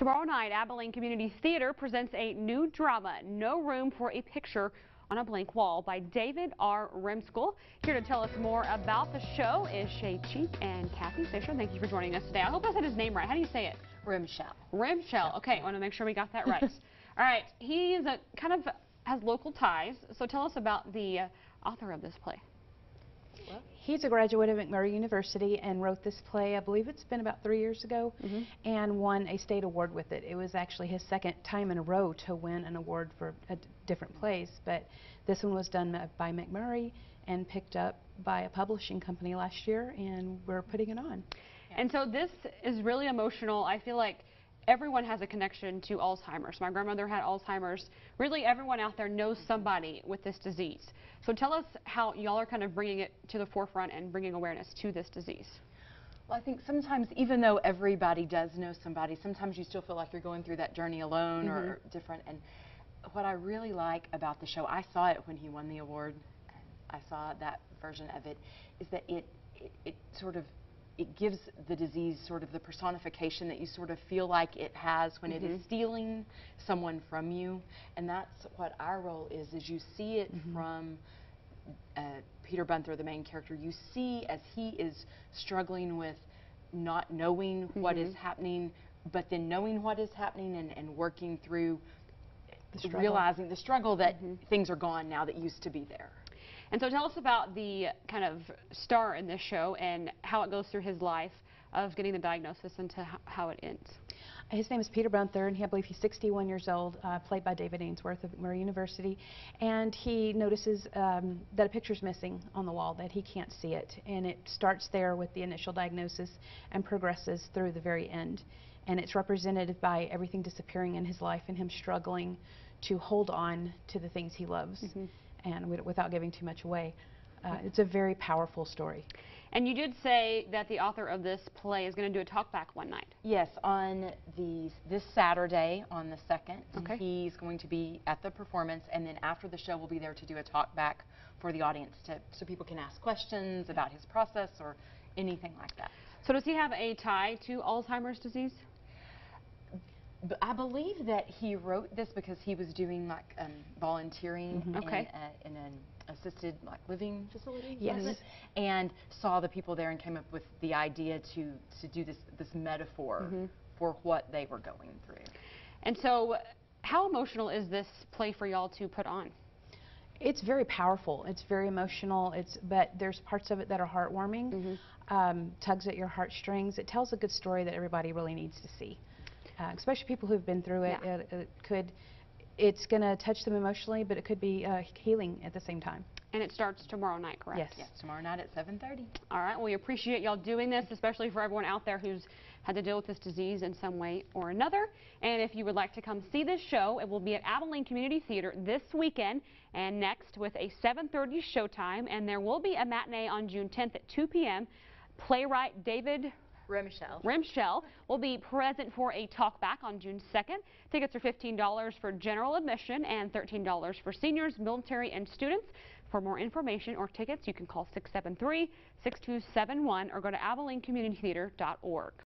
Tomorrow night, Abilene Community Theater presents a new drama, No Room for a Picture on a Blank Wall, by David R. Rimskull. Here to tell us more about the show is Shay Cheek and Kathy Fisher. Thank you for joining us today. I hope I said his name right. How do you say it? Rimskull. Rimskull. Okay, I want to make sure we got that right. All right, he is has local ties. So tell us about the author of this play. He's a graduate of McMurray University and wrote this play, I believe it's been about 3 years ago, and won a state award with it. It was actually his second time in a row to win an award for a different plays, but this one was done by McMurray and picked up by a publishing company last year, and we're putting it on. And so this is really emotional. I feel like everyone has a connection to Alzheimer's. My grandmother had Alzheimer's. Really, everyone out there knows somebody with this disease. So tell us how y'all are kind of bringing it to the forefront and bringing awareness to this disease. Well, I think sometimes, even though everybody does know somebody, sometimes you still feel like you're going through that journey alone or different. And what I really like about the show, I saw it when he won the award. I saw that version of it, is that it gives the disease sort of the personification that you sort of feel like it has when it is stealing someone from you. And that's what our role is you see it from Peter Bunther, the main character. You see as he is struggling with not knowing what is happening, but then knowing what is happening and working through realizing the struggle that things are gone now that used to be there. And so tell us about the kind of star in this show and how it goes through his life of getting the diagnosis and to how it ends. His name is Peter Bunther, and I believe he's 61 years old, played by David Ainsworth of McMurray University. And he notices that a picture's missing on the wall, that he can't see it. And it starts there with the initial diagnosis and progresses through the very end. And it's represented by everything disappearing in his life and him struggling to hold on to the things he loves. And without giving too much away. It's a very powerful story. And you did say that the author of this play is going to do a talk back one night. Yes, on this Saturday on the 2nd, he's going to be at the performance, and then after the show we'll be there to do a talk back for the audience so people can ask questions about his process or anything like that. So does he have a tie to Alzheimer's disease? I believe that he wrote this because he was doing like volunteering in an assisted living facility. Yes. And saw the people there and came up with the idea to do this metaphor for what they were going through. And so how emotional is this play for y'all to put on? It's very powerful. It's very emotional. But there's parts of it that are heartwarming, tugs at your heartstrings. It tells a good story that everybody really needs to see. Especially people who've been through it. It's going to touch them emotionally, but it could be healing at the same time. And it starts tomorrow night, correct? Yes, tomorrow night at 7:30. All right, well, we appreciate y'all doing this, especially for everyone out there who's had to deal with this disease in some way or another. And if you would like to come see this show, it will be at Abilene Community Theater this weekend and next with a 7:30 showtime. And there will be a matinee on June 10th at 2 p.m. Playwright David Rimskull will be present for a talk back on June 2nd. Tickets are $15 for general admission and $13 for seniors, military, and students. For more information or tickets, you can call 673-6271 or go to AbileneCommunityTheater.org.